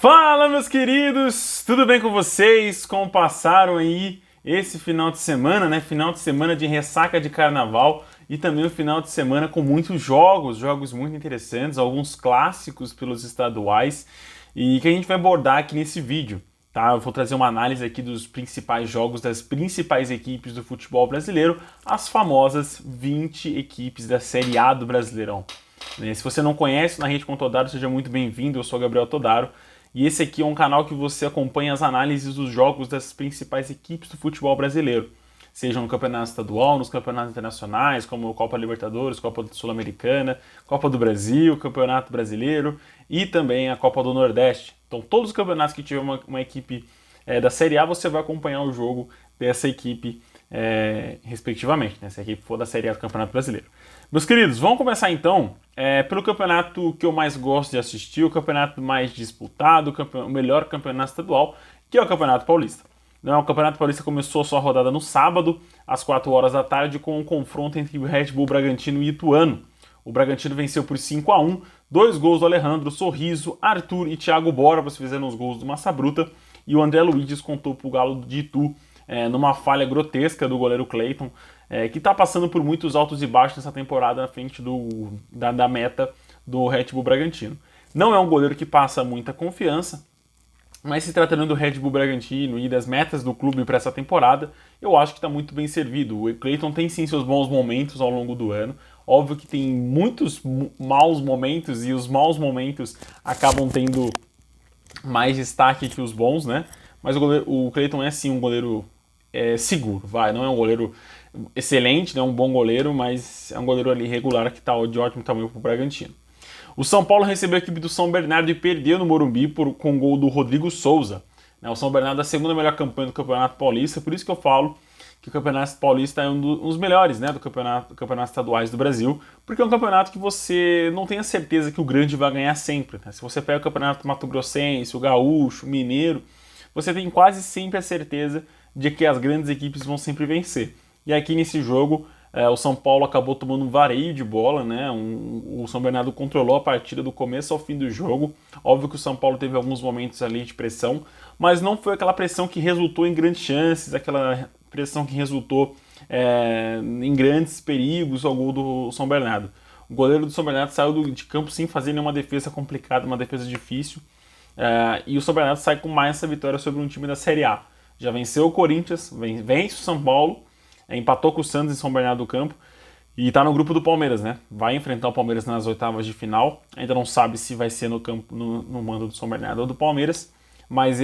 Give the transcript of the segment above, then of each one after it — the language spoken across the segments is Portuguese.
Fala, meus queridos! Tudo bem com vocês? Como passaram aí esse final de semana, né? Final de semana de ressaca de carnaval e também o final de semana com muitos jogos muito interessantes, alguns clássicos pelos estaduais e que a gente vai abordar aqui nesse vídeo, tá? Eu vou trazer uma análise aqui dos principais jogos das principais equipes do futebol brasileiro, as famosas 20 equipes da Série A do Brasileirão. Se você não conhece na Rede com Todaro, seja muito bem-vindo, eu sou o Gabriel Todaro. E esse aqui é um canal que você acompanha as análises dos jogos das principais equipes do futebol brasileiro, sejam no campeonato estadual, nos campeonatos internacionais, como Copa Libertadores, Copa Sul-Americana, Copa do Brasil, Campeonato Brasileiro e também a Copa do Nordeste. Então todos os campeonatos que tiver uma equipe da Série A, você vai acompanhar o jogo dessa equipe respectivamente, né? Se a equipe for da Série A do Campeonato Brasileiro. Meus queridos, vamos começar então pelo campeonato que eu mais gosto de assistir, o campeonato mais disputado, o melhor campeonato estadual, que é o Campeonato Paulista. O Campeonato Paulista começou a sua rodada no sábado, às 4 horas da tarde, com um confronto entre o Red Bull Bragantino e Ituano. O Bragantino venceu por 5-1, 2 gols do Alejandro, Sorriso, Arthur e Thiago Borba fizeram os gols do Massa Bruta, e o André Luiz descontou para o Galo de Itu, numa falha grotesca do goleiro Cleiton, que está passando por muitos altos e baixos nessa temporada na frente da meta do Red Bull Bragantino. Não é um goleiro que passa muita confiança, mas se tratando do Red Bull Bragantino e das metas do clube para essa temporada, eu acho que está muito bem servido. O Cleiton tem sim seus bons momentos ao longo do ano. Óbvio que tem muitos maus momentos e os maus momentos acabam tendo mais destaque que os bons, né? Mas o Cleiton é sim um goleiro seguro, não é um goleiro excelente, não é um bom goleiro, mas é um goleiro ali regular que está de ótimo tamanho para o Bragantino. O São Paulo recebeu a equipe do São Bernardo e perdeu no Morumbi com o gol do Rodrigo Souza. O São Bernardo é a segunda melhor campanha do Campeonato Paulista, por isso que eu falo que o Campeonato Paulista é um dos melhores, né, do campeonato estaduais do Brasil, porque é um campeonato que você não tem a certeza que o grande vai ganhar sempre. Né? Se você pega o Campeonato Mato Grossense, o Gaúcho, o Mineiro, você tem quase sempre a certeza de que as grandes equipes vão sempre vencer. E aqui nesse jogo, o São Paulo acabou tomando um vareio de bola, né? O São Bernardo controlou a partida do começo ao fim do jogo. Óbvio que o São Paulo teve alguns momentos ali de pressão, mas não foi aquela pressão que resultou em grandes chances, aquela pressão que resultou em grandes perigos ao gol do São Bernardo. O goleiro do São Bernardo saiu de campo sem fazer nenhuma defesa complicada, uma defesa difícil, e o São Bernardo sai com mais essa vitória sobre um time da Série A. Já venceu o Corinthians, vence o São Paulo, empatou com o Santos em São Bernardo do Campo e está no grupo do Palmeiras, né? Vai enfrentar o Palmeiras nas oitavas de final. Ainda não sabe se vai ser no campo no mando do São Bernardo ou do Palmeiras, mas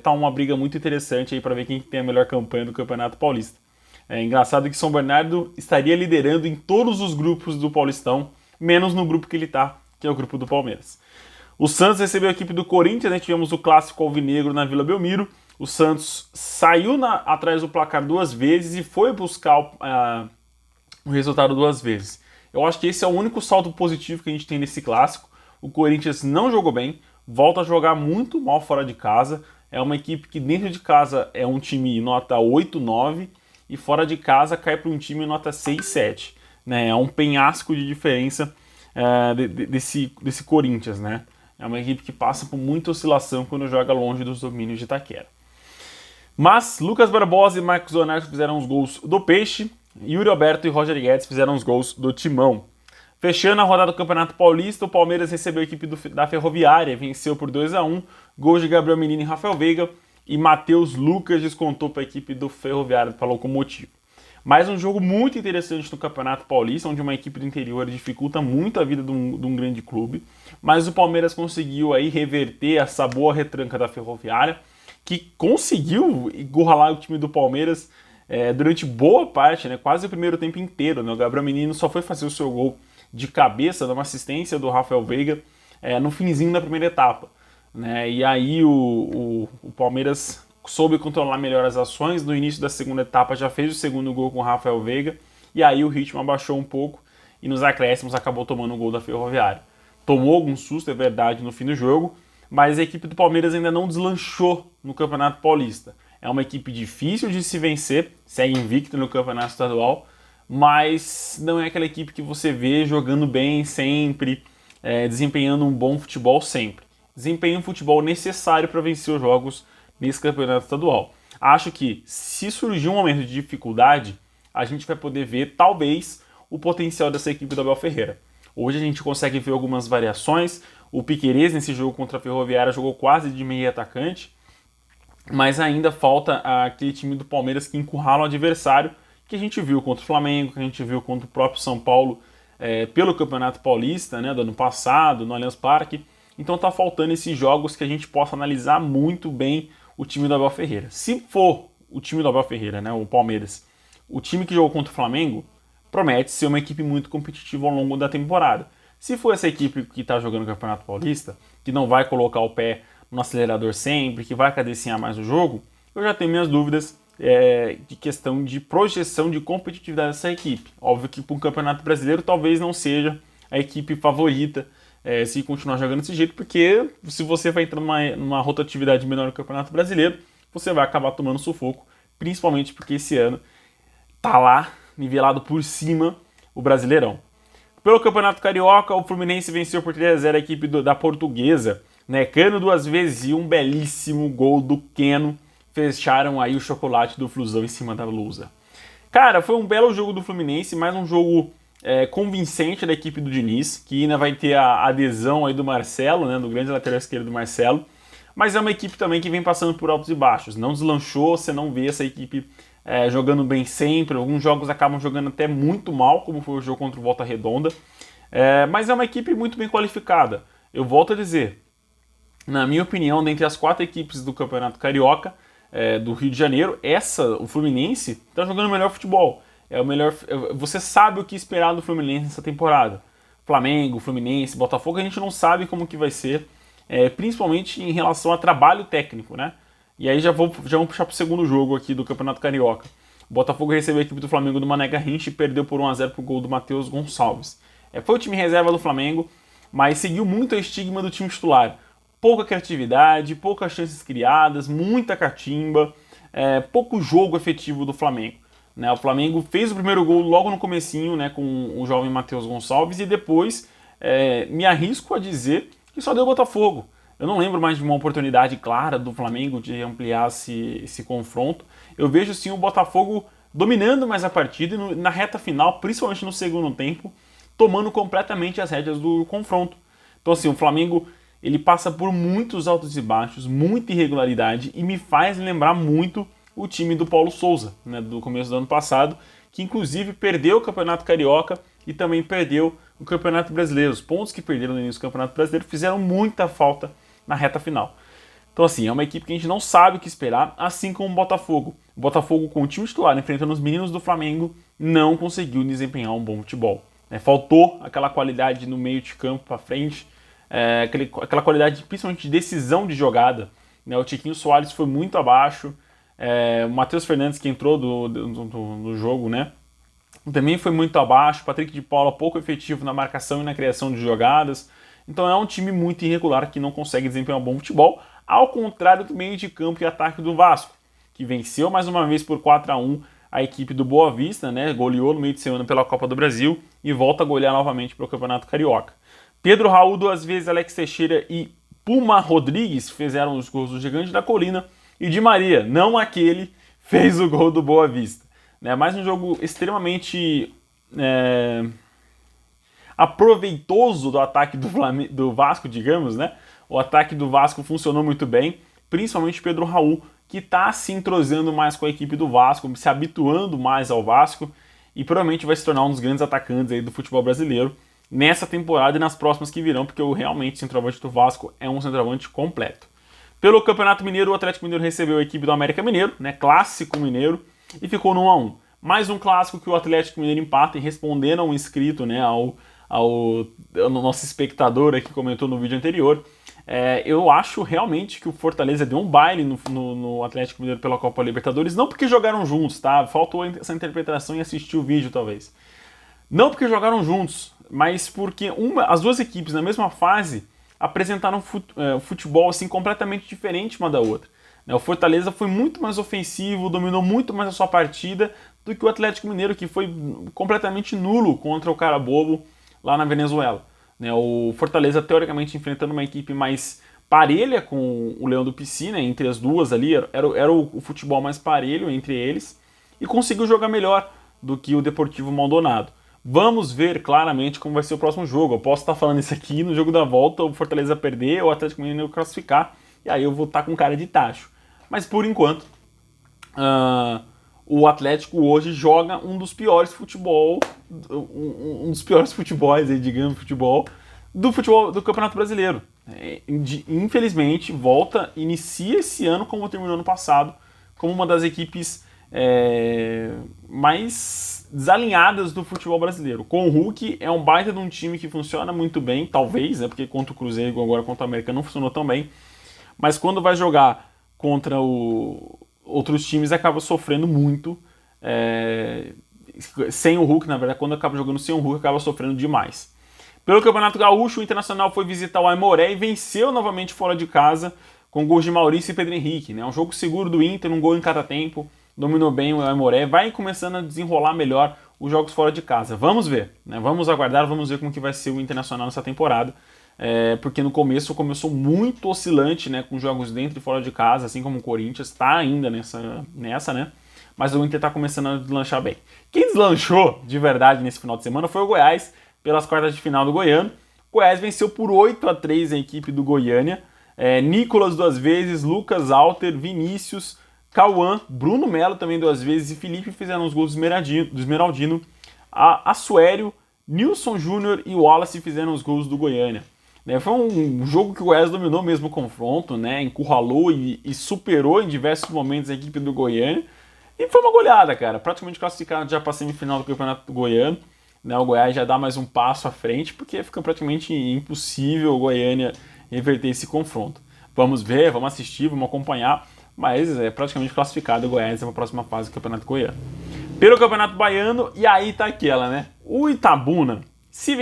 tá uma briga muito interessante aí para ver quem tem a melhor campanha do Campeonato Paulista. É engraçado que São Bernardo estaria liderando em todos os grupos do Paulistão, menos no grupo que ele está, que é o grupo do Palmeiras. O Santos recebeu a equipe do Corinthians, né? Tivemos o clássico alvinegro na Vila Belmiro. O Santos saiu atrás do placar 2 vezes e foi buscar o resultado 2 vezes. Eu acho que esse é o único saldo positivo que a gente tem nesse clássico. O Corinthians não jogou bem, volta a jogar muito mal fora de casa. É uma equipe que dentro de casa é um time nota 8, 9 e fora de casa cai para um time nota 6, 7. Né? É um penhasco de diferença desse Corinthians, né? É uma equipe que passa por muita oscilação quando joga longe dos domínios de Itaquera. Mas Lucas Barbosa e Marcos Leonardo fizeram os gols do Peixe, Yuri Alberto e Roger Guedes fizeram os gols do Timão. Fechando a rodada do Campeonato Paulista, o Palmeiras recebeu a equipe da Ferroviária, venceu por 2-1, gols de Gabriel Menino e Rafael Veiga, e Matheus Lucas descontou para a equipe do Ferroviária para a Locomotiva. Mais um jogo muito interessante no Campeonato Paulista, onde uma equipe do interior dificulta muito a vida de um grande clube, mas o Palmeiras conseguiu aí reverter essa boa retranca da Ferroviária, que conseguiu encurralar o time do Palmeiras durante boa parte, né, quase o primeiro tempo inteiro. Né? O Gabriel Menino só foi fazer o seu gol de cabeça, numa assistência do Rafael Veiga, no finzinho da primeira etapa. Né? E aí o Palmeiras soube controlar melhor as ações, no início da segunda etapa já fez o segundo gol com o Rafael Veiga, e aí o ritmo abaixou um pouco, e nos acréscimos acabou tomando o gol da Ferroviária. Tomou algum susto, é verdade, no fim do jogo, mas a equipe do Palmeiras ainda não deslanchou no Campeonato Paulista. É uma equipe difícil de se vencer, segue invicto no Campeonato Estadual, mas não é aquela equipe que você vê jogando bem sempre, desempenhando um bom futebol sempre. desempenha um futebol necessário para vencer os jogos nesse campeonato estadual. Acho que se surgir um momento de dificuldade, a gente vai poder ver, talvez, o potencial dessa equipe do Abel Ferreira. Hoje a gente consegue ver algumas variações. O Piquerez, nesse jogo contra a Ferroviária, jogou quase de meio atacante, mas ainda falta aquele time do Palmeiras que encurrala o adversário, que a gente viu contra o Flamengo, que a gente viu contra o próprio São Paulo pelo Campeonato Paulista, né, do ano passado, no Allianz Parque. Então tá faltando esses jogos que a gente possa analisar muito bem o time do Abel Ferreira. Se for o time do Abel Ferreira, né, o Palmeiras, o time que jogou contra o Flamengo, promete ser uma equipe muito competitiva ao longo da temporada. Se for essa equipe que está jogando o Campeonato Paulista, que não vai colocar o pé no acelerador sempre, que vai cadenciar mais o jogo, eu já tenho minhas dúvidas de questão de projeção de competitividade dessa equipe. Óbvio que para o Campeonato Brasileiro talvez não seja a equipe favorita se continuar jogando desse jeito, porque se você vai entrar numa rotatividade menor no Campeonato Brasileiro, você vai acabar tomando sufoco, principalmente porque esse ano tá lá, nivelado por cima, o Brasileirão. Pelo Campeonato Carioca, o Fluminense venceu por 3-0 a equipe da Portuguesa, né? Cano 2 vezes e um belíssimo gol do Keno fecharam aí o chocolate do Flusão em cima da Lusa. Cara, foi um belo jogo do Fluminense, mais um jogo convincente da equipe do Diniz, que ainda vai ter a adesão aí do Marcelo, né, do grande lateral esquerdo do Marcelo, mas é uma equipe também que vem passando por altos e baixos, não deslanchou, você não vê essa equipe jogando bem sempre, alguns jogos acabam jogando até muito mal, como foi o jogo contra o Volta Redonda, mas é uma equipe muito bem qualificada. Eu volto a dizer, na minha opinião, dentre as 4 equipes do Campeonato Carioca, do Rio de Janeiro, o Fluminense, está jogando o melhor futebol. Você sabe o que esperar do Fluminense nessa temporada. Flamengo, Fluminense, Botafogo, a gente não sabe como que vai ser, principalmente em relação a trabalho técnico, né? E aí já vamos puxar para o segundo jogo aqui do Campeonato Carioca. O Botafogo recebeu a equipe do Flamengo do Mané Garrincha e perdeu por 1-0 pro gol do Matheus Gonçalves. Foi o time reserva do Flamengo, mas seguiu muito o estigma do time titular. Pouca criatividade, poucas chances criadas, muita catimba, pouco jogo efetivo do Flamengo. Né? O Flamengo fez o primeiro gol logo no comecinho, né, com o jovem Matheus Gonçalves, e depois me arrisco a dizer que só deu o Botafogo. Eu não lembro mais de uma oportunidade clara do Flamengo de ampliar esse confronto. Eu vejo sim o Botafogo dominando mais a partida e na reta final, principalmente no segundo tempo, tomando completamente as rédeas do confronto. Então assim, o Flamengo ele passa por muitos altos e baixos, muita irregularidade e me faz lembrar muito o time do Paulo Souza, né, do começo do ano passado, que inclusive perdeu o Campeonato Carioca e também perdeu o Campeonato Brasileiro. Os pontos que perderam no início do Campeonato Brasileiro fizeram muita falta na reta final. Então assim, é uma equipe que a gente não sabe o que esperar, assim como o Botafogo. O Botafogo com o time titular enfrentando os meninos do Flamengo não conseguiu desempenhar um bom futebol. Faltou aquela qualidade no meio de campo para frente, aquela qualidade principalmente de decisão de jogada. O Tiquinho Soares foi muito abaixo, o Matheus Fernandes que entrou do jogo, né, também foi muito abaixo, o Patrick de Paula pouco efetivo na marcação e na criação de jogadas. Então é um time muito irregular que não consegue desempenhar um bom futebol, ao contrário do meio de campo e ataque do Vasco, que venceu mais uma vez por 4-1 a equipe do Boa Vista, né? Goleou no meio de semana pela Copa do Brasil e volta a golear novamente para o Campeonato Carioca. Pedro Raul 2 vezes, Alex Teixeira e Puma Rodrigues fizeram os gols do Gigante da Colina e Di Maria, não aquele, fez o gol do Boa Vista. Mais um jogo extremamente aproveitoso do ataque do Vasco, digamos, né? O ataque do Vasco funcionou muito bem, principalmente Pedro Raul, que está se entrosando mais com a equipe do Vasco, se habituando mais ao Vasco e provavelmente vai se tornar um dos grandes atacantes aí do futebol brasileiro nessa temporada e nas próximas que virão, porque realmente o centroavante do Vasco é um centroavante completo. Pelo Campeonato Mineiro, o Atlético Mineiro recebeu a equipe do América Mineiro, né? Clássico mineiro, e ficou no 1-1. Mais um clássico que o Atlético Mineiro empata e respondendo a um inscrito, né, ao nosso espectador aqui que comentou no vídeo anterior, eu acho realmente que o Fortaleza deu um baile no Atlético Mineiro pela Copa Libertadores, não porque jogaram juntos, tá? Faltou essa interpretação e assistir o vídeo, talvez. Não porque jogaram juntos, mas porque as duas equipes na mesma fase apresentaram futebol assim, completamente diferente uma da outra. O Fortaleza foi muito mais ofensivo, dominou muito mais a sua partida do que o Atlético Mineiro, que foi completamente nulo contra o Carabobo lá na Venezuela. O Fortaleza, teoricamente, enfrentando uma equipe mais parelha com o Leão do Pici, né? Entre as duas ali, era o futebol mais parelho entre eles, e conseguiu jogar melhor do que o Deportivo Maldonado. Vamos ver claramente como vai ser o próximo jogo. Eu posso estar falando isso aqui no jogo da volta, o Fortaleza perder, o Atlético Mineiro classificar, e aí eu vou estar com cara de tacho. Mas por enquanto, o Atlético hoje joga um dos piores futebols, aí, digamos, futebol do Campeonato Brasileiro. Infelizmente, inicia esse ano como terminou ano passado, como uma das equipes mais desalinhadas do futebol brasileiro. Com o Hulk, é um baita de um time que funciona muito bem, talvez, porque contra o Cruzeiro, agora contra o América, não funcionou tão bem, mas quando vai jogar contra outros times, acaba sofrendo muito, sem o Hulk, na verdade, quando acaba jogando sem o Hulk, acaba sofrendo demais. Pelo Campeonato Gaúcho, o Internacional foi visitar o Aimoré e venceu novamente fora de casa, com gols de Maurício e Pedro Henrique. Um jogo seguro do Inter, um gol em cada tempo, dominou bem o Aimoré, vai começando a desenrolar melhor os jogos fora de casa. Vamos ver, vamos aguardar, vamos ver como que vai ser o Internacional nessa temporada, porque no começo começou muito oscilante, com jogos dentro e fora de casa, assim como o Corinthians, está ainda nessa, mas o Inter está começando a deslanchar bem. Quem deslanchou de verdade nesse final de semana foi o Goiás, pelas quartas de final do Goiano. O Goiás venceu por 8-3 a equipe do Goiânia. Nicolas 2 vezes, Lucas Alter, Vinícius, Cauã, Bruno Melo também 2 vezes e Felipe fizeram os gols do Esmeraldino. Assuério, Nilson Júnior e Wallace fizeram os gols do Goiânia. Foi um jogo que o Goiás dominou mesmo o confronto, encurralou e superou em diversos momentos a equipe do Goiânia. E foi uma goleada, cara. Praticamente classificado já para a semifinal do Campeonato Goiano. O Goiás já dá mais um passo à frente, porque fica praticamente impossível o Goiânia reverter esse confronto. Vamos ver, vamos assistir, vamos acompanhar, mas é praticamente classificado o Goiás para a próxima fase do Campeonato Goiano. Pelo Campeonato Baiano, e aí tá aquela, O Itabuna, se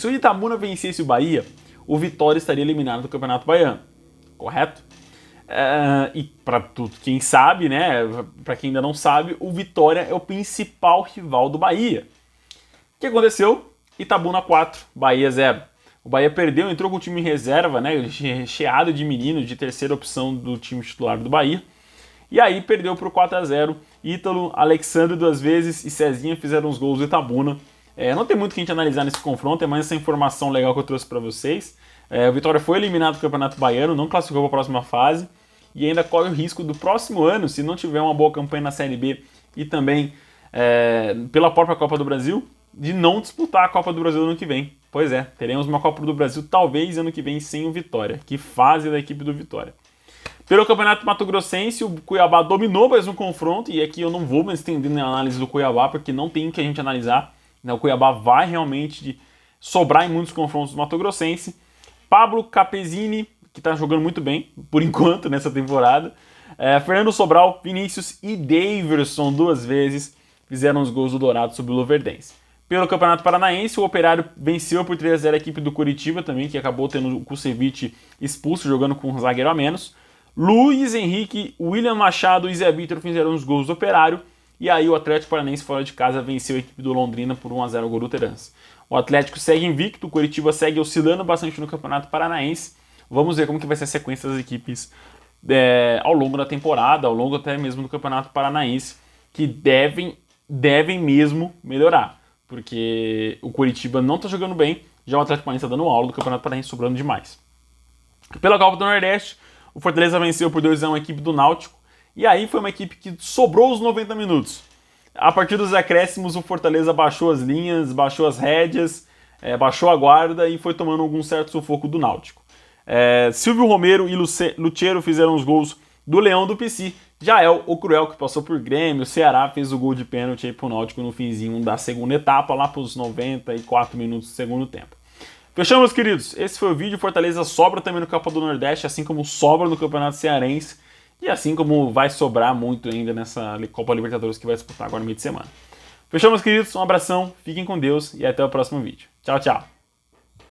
o Itabuna vencesse o Bahia, o Vitória estaria eliminado do Campeonato Baiano, correto? E para quem sabe, para quem ainda não sabe, o Vitória é o principal rival do Bahia. O que aconteceu? Itabuna 4, Bahia 0. O Bahia perdeu, entrou com o time em reserva, recheado de meninos, de terceira opção do time titular do Bahia. E aí perdeu por 4-0. Ítalo, Alexandre 2 vezes e Cezinha fizeram os gols do Itabuna. Não tem muito o que a gente analisar nesse confronto, é mais essa informação legal que eu trouxe para vocês. O Vitória foi eliminado do Campeonato Baiano, não classificou para a próxima fase. E ainda corre o risco do próximo ano, se não tiver uma boa campanha na Série B e também pela própria Copa do Brasil, de não disputar a Copa do Brasil ano que vem. Pois é, teremos uma Copa do Brasil talvez ano que vem sem o Vitória. Que fase da equipe do Vitória. Pelo Campeonato Mato Grossense, o Cuiabá dominou mais um confronto, e aqui eu não vou me estender na análise do Cuiabá, porque não tem o que a gente analisar. O Cuiabá vai realmente sobrar em muitos confrontos do Mato Grossense. Pablo Capezini, que está jogando muito bem, por enquanto, nessa temporada. Fernando Sobral, Vinícius e Daverson 2 vezes fizeram os gols do Dourado sobre o Luverdense. Pelo Campeonato Paranaense, o Operário venceu por 3-0 a equipe do Curitiba também, que acabou tendo o Kusevich expulso, jogando com um zagueiro a menos. Luiz Henrique, William Machado e Zé Vitor fizeram os gols do Operário. E aí o Atlético Paranaense fora de casa venceu a equipe do Londrina por 1-0 ao gol do Terans. O Atlético segue invicto, o Curitiba segue oscilando bastante no Campeonato Paranaense. Vamos ver como que vai ser a sequência das equipes ao longo da temporada, ao longo até mesmo do Campeonato Paranaense, que devem mesmo melhorar. Porque o Curitiba não está jogando bem, já o Atlético Paranaense está dando aula do Campeonato Paranaense, sobrando demais. Pela Copa do Nordeste, o Fortaleza venceu por 2-1 a equipe do Náutico, e aí foi uma equipe que sobrou os 90 minutos. A partir dos acréscimos, o Fortaleza baixou as linhas, baixou as rédeas, baixou a guarda e foi tomando algum certo sufoco do Náutico. Silvio Romero e Lucheiro fizeram os gols do Leão do Pici. Jael, o Cruel, que passou por Grêmio, o Ceará, fez o gol de pênalti aí pro Náutico no finzinho da segunda etapa, lá pros 94 minutos do segundo tempo. Fechamos, queridos. Esse foi o vídeo. Fortaleza sobra também no Copa do Nordeste, assim como sobra no Campeonato Cearense, e assim como vai sobrar muito ainda nessa Copa Libertadores que vai disputar agora no meio de semana. Fechamos, queridos. Um abração, fiquem com Deus e até o próximo vídeo. Tchau, tchau.